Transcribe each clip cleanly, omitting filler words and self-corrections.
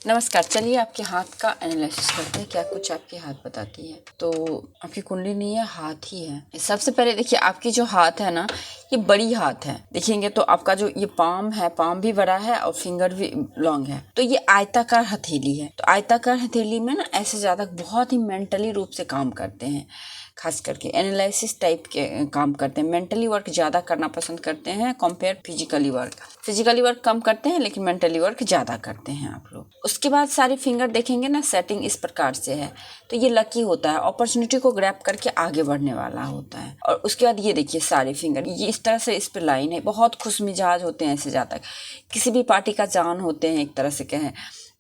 नमस्कार। चलिए आपके हाथ का एनालिसिस करते हैं, क्या कुछ आपके हाथ बताती है। तो आपकी कुंडली नहीं है, हाथ ही है। सबसे पहले देखिए आपकी जो हाथ है ना, ये बड़ी हाथ है। देखेंगे तो आपका जो ये पाम है, पाम भी बड़ा है और फिंगर भी लॉन्ग है। तो ये आयताकार हथेली है। तो आयताकार हथेली में ना ऐसे जातक बहुत ही मेंटली रूप से काम करते हैं, खास करके एनालिसिस टाइप के काम करते हैं। मेंटली वर्क ज़्यादा करना पसंद करते हैं compare physically work. Physically work कम करते हैं लेकिन मेंटली वर्क ज़्यादा करते हैं आप लोग। उसके बाद सारे फिंगर देखेंगे ना, सेटिंग इस प्रकार से है। तो ये लकी होता है, अपॉर्चुनिटी को ग्रैब करके आगे बढ़ने वाला होता है। और उसके बाद ये देखिए सारे फिंगर ये इस तरह से इस पर लाइन है। बहुत खुश मिजाज होते हैं ऐसे जातक, किसी भी पार्टी का जान होते हैं एक तरह से कहें।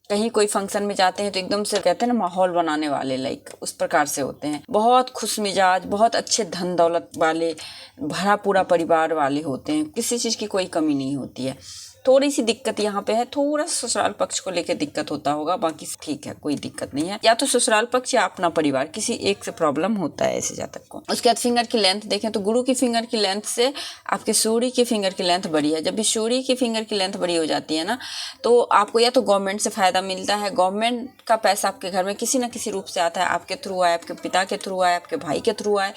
कहीं कोई फंक्शन में जाते हैं तो एकदम से कहते हैं ना माहौल बनाने वाले, लाइक उस प्रकार से होते हैं। बहुत खुश मिजाज, बहुत अच्छे धन दौलत वाले, भरा पूरा परिवार वाले होते हैं। किसी चीज़ की कोई कमी नहीं होती है। थोड़ी सी दिक्कत यहाँ पे है, थोड़ा ससुराल पक्ष को लेकर दिक्कत होता होगा, बाकी ठीक है, कोई दिक्कत नहीं है। या तो ससुराल पक्ष या अपना परिवार, किसी एक से प्रॉब्लम होता है ऐसे जातक को। उसके बाद फिंगर की लेंथ देखें तो गुरु की फिंगर की लेंथ से आपके सूर्य की फिंगर की लेंथ बड़ी है। जब भी सूर्य की फिंगर की लेंथ बड़ी हो जाती है ना, तो आपको या तो गवर्नमेंट से फायदा मिलता है, गवर्नमेंट का पैसा आपके घर में किसी न किसी रूप से आता है। आपके थ्रू आए, आपके पिता के थ्रू आए, आपके भाई के थ्रू आए,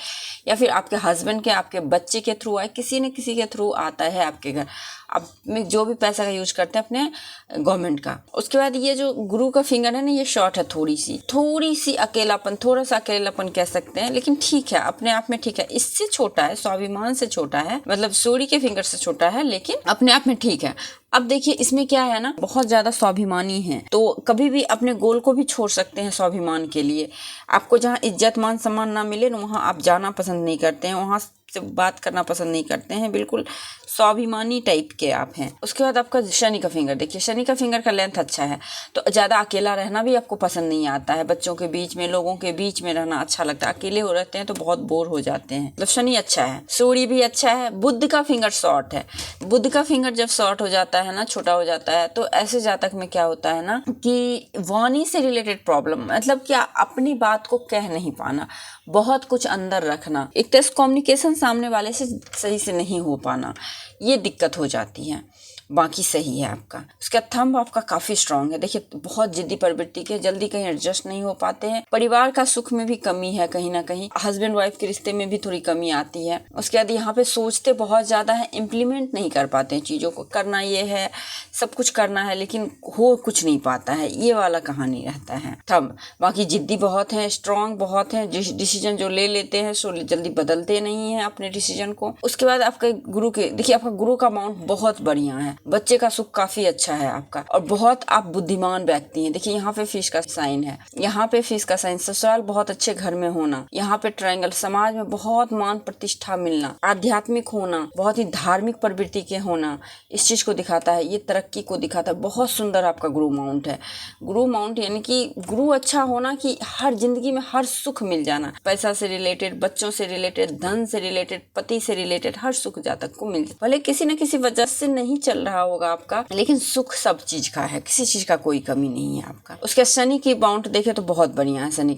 या फिर आपके हस्बैंड के, आपके बच्चे के थ्रू आए, किसी न किसी के थ्रू आता है आपके घर। आप में जो भी पैसा का यूज करते हैं अपने गवर्नमेंट का। उसके बाद ये जो गुरु का फिंगर है ना, ये शॉर्ट है, थोड़ी सी अकेलापन, थोड़ा सा अकेलापन कह सकते हैं, लेकिन ठीक है, अपने आप में ठीक है। इससे छोटा है, स्वाभिमान से छोटा है, मतलब सूर्य के फिंगर से छोटा है, लेकिन अपने आप में ठीक है। अब देखिए इसमें क्या है ना, बहुत ज्यादा स्वाभिमानी है, तो कभी भी अपने गोल को भी छोड़ सकते हैं स्वाभिमान के लिए। आपको जहाँ इज्जत मान सम्मान ना मिले ना, वहाँ आप जाना पसंद नहीं करते हैं, वहाँ से बात करना पसंद नहीं करते हैं, बिल्कुल स्वाभिमानी टाइप के आप हैं। उसके बाद आपका शनि का फिंगर देखिए, शनि का फिंगर का लेंथ अच्छा है, तो ज़्यादा अकेला रहना भी आपको पसंद नहीं आता है। बच्चों के बीच में, लोगों के बीच में रहना अच्छा लगता है। अकेले हो रहते हैं तो बहुत बोर हो जाते हैं। मतलब शनि अच्छा है, सूर्य भी अच्छा है। बुध का फिंगर शॉर्ट है। बुध का फिंगर जब शॉर्ट हो जाता है ना, छोटा हो जाता है, तो ऐसे जातक में क्या होता है ना कि वाणी से रिलेटेड प्रॉब्लम, मतलब क्या अपनी बात को कह नहीं पाना, बहुत कुछ अंदर रखना, एक तरह से कम्युनिकेशन सामने वाले से सही से नहीं हो पाना, ये दिक्कत हो जाती है। बाकी सही है आपका। उसका थंब आपका काफी स्ट्रांग है। देखिए बहुत जिद्दी प्रवृत्ति के, जल्दी कहीं एडजस्ट नहीं हो पाते हैं। परिवार का सुख में भी कमी है, कहीं ना कहीं हस्बैंड वाइफ के रिश्ते में भी थोड़ी कमी आती है। उसके बाद यहाँ पे सोचते बहुत ज्यादा है, इम्प्लीमेंट नहीं कर पाते हैं चीजों को। करना ये है, सब कुछ करना है, लेकिन हो कुछ नहीं पाता है, ये वाला कहानी रहता है थंब। बाकी जिद्दी बहुत है, स्ट्रांग बहुत है, डिसीजन जो ले लेते हैं सो जल्दी बदलते नहीं है अपने डिसीजन को। उसके बाद आपके गुरु के देखिए, आपका गुरु का माउंट बहुत बढ़िया है, बच्चे का सुख काफी अच्छा है आपका, और बहुत आप बुद्धिमान व्यक्ति हैं। देखिए यहाँ पे फिश का साइन है, यहाँ पे फिश का साइन, ससुराल बहुत अच्छे घर में होना, यहाँ पे ट्रायंगल, समाज में बहुत मान प्रतिष्ठा मिलना, आध्यात्मिक होना, बहुत ही धार्मिक प्रवृत्ति के होना, इस चीज को दिखाता है, ये तरक्की को दिखाता है। बहुत सुंदर आपका गुरु माउंट है। गुरु माउंट यानी कि गुरु अच्छा होना कि हर जिंदगी में हर सुख मिल जाना, पैसा से रिलेटेड, बच्चों से रिलेटेड, धन से रिलेटेड, पति से रिलेटेड, हर सुख जातक को मिल जाए। भले किसी न किसी वजह से नहीं चल रहा होगा आपका, लेकिन सुख सब चीज का है, किसी चीज का कोई कमी नहीं है आपका। उसके शनि की माउंट देखे तो बहुत बढ़िया है। शनि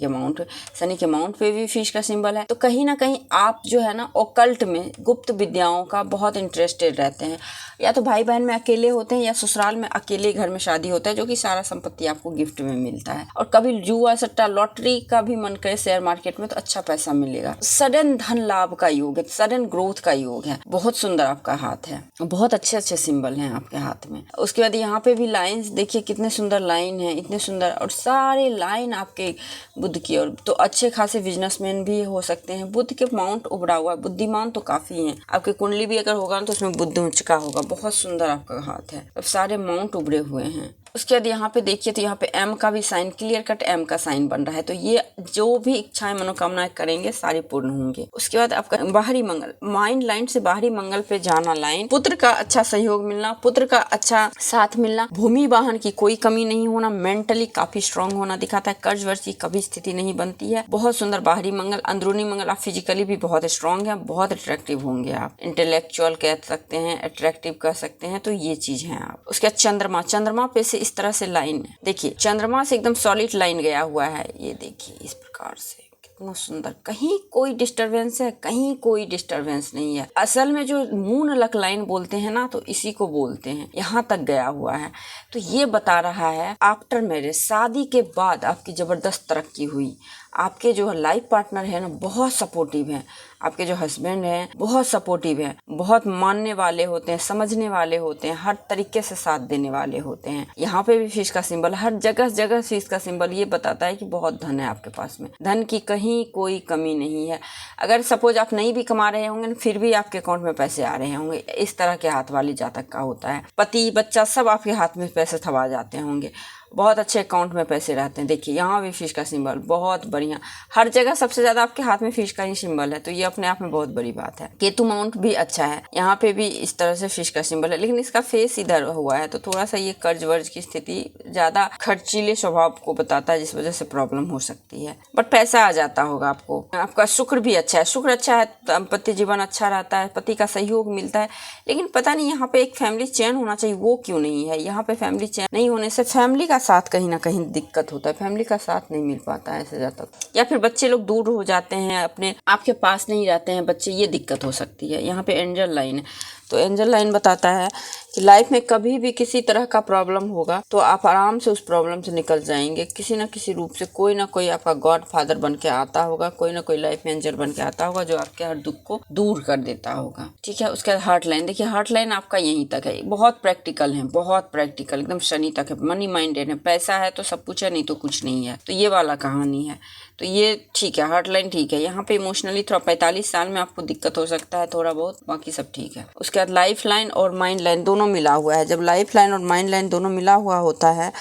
के माउंट पे भी फिश का सिंबल है। तो कहीं ना कहीं आप जो है ना ओकल्ट में, गुप्त विद्याओं का बहुत इंटरेस्टेड रहते हैं। या तो भाई बहन में अकेले होते हैं, या ससुराल में अकेले घर में शादी होता है, जो कि सारा संपत्ति आपको गिफ्ट में मिलता है। और कभी जुआ सट्टा लॉटरी का भी मन करे शेयर मार्केट में, तो अच्छा पैसा मिलेगा। सडन धन लाभ का योग है, सडन ग्रोथ का योग है। बहुत सुंदर आपका हाथ है, बहुत अच्छे अच्छे सिंबल हैं आपके हाथ में। उसके बाद यहाँ पे भी लाइंस देखिए, कितने सुंदर लाइन है, इतने सुंदर, और सारे लाइन आपके बुध की ओर। तो अच्छे खासे बिजनेसमैन भी हो सकते हैं। बुध के माउंट उभरा हुआ है, बुद्धिमान तो काफी हैं। आपकी कुंडली भी अगर होगा तो उसमें बुध उच्च का होगा। बहुत सुंदर आपका हाथ है, अब सारे माउंट उभरे हुए हैं। उसके बाद यहाँ पे देखिए तो यहाँ पे एम का भी साइन, क्लियर कट एम का साइन बन रहा है। तो ये जो भी इच्छाएं मनोकामनाएं करेंगे सारी पूर्ण होंगे। उसके बाद आपका बाहरी मंगल, माइंड लाइन से बाहरी मंगल पे जाना लाइन, पुत्र का अच्छा सहयोग मिलना, पुत्र का अच्छा साथ मिलना, भूमि वाहन की कोई कमी नहीं होना, मेंटली काफी स्ट्रांग होना दिखाता है, कर्ज वर्ज की कभी स्थिति नहीं बनती है। बहुत सुंदर बाहरी मंगल। अंदरूनी मंगल, आप फिजिकली भी बहुत स्ट्रांग है, बहुत अट्रैक्टिव होंगे आप, इंटेलेक्चुअल कह सकते हैं, अट्रैक्टिव कह सकते हैं, तो ये चीज है आप। उसके बाद चंद्रमा पे से इस तरह से लाइन देखिए, चंद्रमा से एकदम सॉलिड लाइन गया हुआ है, ये देखिए इस प्रकार से कितना सुंदर, कहीं कोई डिस्टरबेंस है, कहीं कोई डिस्टरबेंस नहीं है। असल में जो मून लक लाइन बोलते हैं ना, तो इसी को बोलते हैं, यहाँ तक गया हुआ है। तो ये बता रहा है आफ्टर मैरिज, शादी के बाद आपकी जबरदस्त तरक्की हुई। आपके जो लाइफ पार्टनर है ना बहुत सपोर्टिव हैं, आपके जो हस्बैंड हैं बहुत सपोर्टिव हैं, बहुत मानने वाले होते हैं, समझने वाले होते हैं, हर तरीके से साथ देने वाले होते हैं। यहाँ पे भी फिश का सिंबल, हर जगह जगह फिश का सिंबल ये बताता है कि बहुत धन है आपके पास में, धन की कहीं कोई कमी नहीं है। अगर सपोज आप नहीं भी कमा रहे होंगे फिर भी आपके अकाउंट में पैसे आ रहे होंगे, इस तरह के हाथ वाली जातक का होता है। पति बच्चा सब आपके हाथ में पैसे थमा जाते होंगे, बहुत अच्छे अकाउंट में पैसे रहते हैं। देखिए यहाँ भी फिश का सिंबल बहुत बढ़िया, हर जगह सबसे ज़्यादा आपके हाथ में फिश का ही सिंबल है, तो ये अपने आप में बहुत बड़ी बात है। केतु माउंट भी अच्छा है, यहाँ पे भी इस तरह से फिश का सिंबल है, लेकिन इसका फेस इधर हुआ है, तो थोड़ा सा ये कर्ज वर्ज की स्थिति, ज़्यादा खर्चीले स्वभाव को बताता है, जिस वजह से प्रॉब्लम हो सकती है। बट पैसा आ जाता होगा आपको। आपका शुक्र भी अच्छा है, शुक्र अच्छा है, दाम्पत्य जीवन अच्छा रहता है, पति का सहयोग मिलता है। लेकिन पता नहीं यहाँ पे एक फैमिली चैन होना चाहिए, वो क्यों नहीं है। यहाँ पे फैमिली चैन नहीं होने से फैमिली का साथ कहीं ना कहीं दिक्कत होता है, फैमिली का साथ नहीं मिल पाता है ऐसे ज़्यादा, या फिर बच्चे लोग दूर हो जाते हैं, अपने आपके पास नहीं रहते हैं बच्चे, ये दिक्कत हो सकती है। यहाँ पे एंजल लाइन है, तो एंजल लाइन बताता है कि लाइफ में कभी भी किसी तरह का प्रॉब्लम होगा तो आप आराम से उस प्रॉब्लम से निकल जाएंगे। किसी न किसी रूप से कोई ना कोई आपका गॉड फादर बन के आता होगा, कोई ना कोई लाइफ में एंजल बन के आता होगा जो आपके हर दुख को दूर कर देता होगा। ठीक है, उसके बाद हार्ट लाइन, देखिए हार्ट लाइन आपका यहीं तक है, बहुत प्रैक्टिकल है, बहुत प्रैक्टिकल, एकदम शनि तक है, मनी माइंडेड है, पैसा है तो सब कुछ है, नहीं तो कुछ नहीं है, तो ये वाला कहानी है। तो ये ठीक है, हार्ट लाइन ठीक है। यहाँ पे इमोशनली थोड़ा 45 साल में आपको दिक्कत हो सकता है थोड़ा बहुत, बाकी सब ठीक है। उसके बाद लाइफ लाइन और माइंड लाइन दोनों मिला हुआ है। जब लाइफ लाइन और माइंड लाइन दोनों मिला हुआ होता है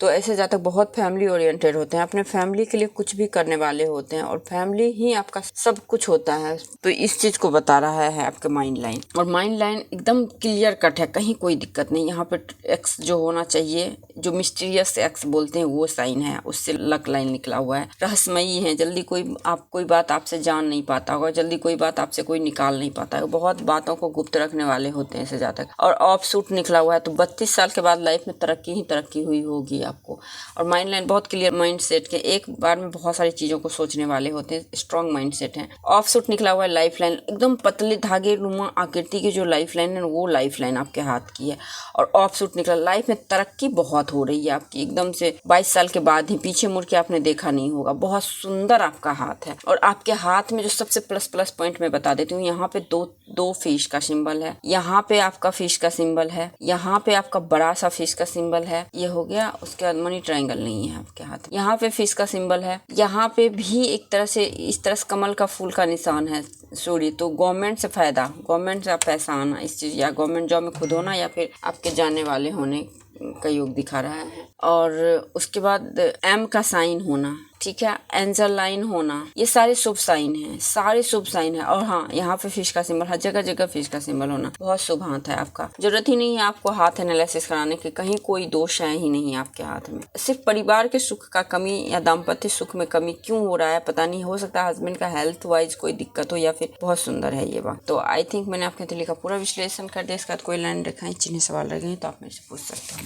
तो ऐसे जातक बहुत फैमिली ओरिएंटेड होते हैं, अपने फैमिली के लिए कुछ भी करने वाले होते हैं, और फैमिली ही आपका सब कुछ होता है। तो इस चीज़ को बता रहा है आपके माइंड लाइन। और माइंड लाइन एकदम क्लियर कट है, कहीं कोई दिक्कत नहीं। यहाँ पे एक्स जो होना चाहिए, जो मिस्टीरियस एक्स बोलते हैं, वो साइन है, उससे लक लाइन निकला हुआ है। रहस्यमयी है, जल्दी कोई बात आपसे जान नहीं पाता होगा, जल्दी कोई बात आपसे कोई निकाल नहीं पाता है, बहुत बातों को गुप्त रखने वाले होते हैं ऐसे जातक। और ऑफ सूट निकला हुआ है, तो 32 साल के बाद लाइफ में तरक्की ही तरक्की हुई होगी आपको। और माइंड लाइन बहुत क्लियर माइंड सेट के, एक बार में बहुत सारी चीज़ों को सोचने वाले होते हैं, स्ट्रॉन्ग माइंड सेट है। ऑफ सूट निकला हुआ है लाइफ लाइन, एकदम पतले धागे नुमा आकृति की जो लाइफ लाइन है वो लाइफ लाइन आपके हाथ की है। और ऑफ सूट निकला, लाइफ में तरक्की बहुत हो रही है आपकी, एकदम से 22 साल के बाद ही, पीछे मुड़ के आपने देखा नहीं होगा, बहुत सुंदर आपका हाथ है। और आपके हाथ में जो सबसे प्लस पॉइंट मैं बता देती हूँ, यहाँ पे दो फिश का सिंबल है, यहाँ पे आपका फिश का सिंबल है, यहाँ पे आपका बड़ा सा फिश का सिंबल है, ये हो गया। उसके बाद मनी ट्रायंगल नहीं है आपके हाथ, यहाँ पे फिश का सिंबल है, यहाँ पे भी एक तरह से इस तरह से कमल का फूल का निशान है सूर्य। तो गवर्नमेंट से फायदा, गवर्नमेंट से आप पैसा आना, इस चीज़, या गवर्नमेंट जॉब में खुद होना, या फिर आपके जानने वाले होने का योग दिखा रहा है। और उसके बाद एम का साइन होना, ठीक है, एंजल लाइन होना, ये सारे शुभ साइन हैं, सारे शुभ साइन है। और हाँ, यहाँ पे फिश का सिंबल, हर जगह जगह फिश का सिंबल होना, बहुत शुभ हाथ है आपका। जरूरत ही नहीं है आपको हाथ एनालिसिस कराने की, कहीं कोई दोष है ही नहीं आपके हाथ में। सिर्फ परिवार के सुख का कमी या दाम्पत्य सुख में कमी क्यों हो रहा है पता नहीं, हो सकता है हस्बैंड का हेल्थ वाइज कोई दिक्कत हो, या फिर बहुत सुंदर है ये बात। तो आई थिंक मैंने आपके तिली का पूरा विश्लेषण कर दिया। इसके बाद कोई लाइन रेखाएं चिन्ह सवाल रह गए तो आप मेरे से पूछ सकते हैं।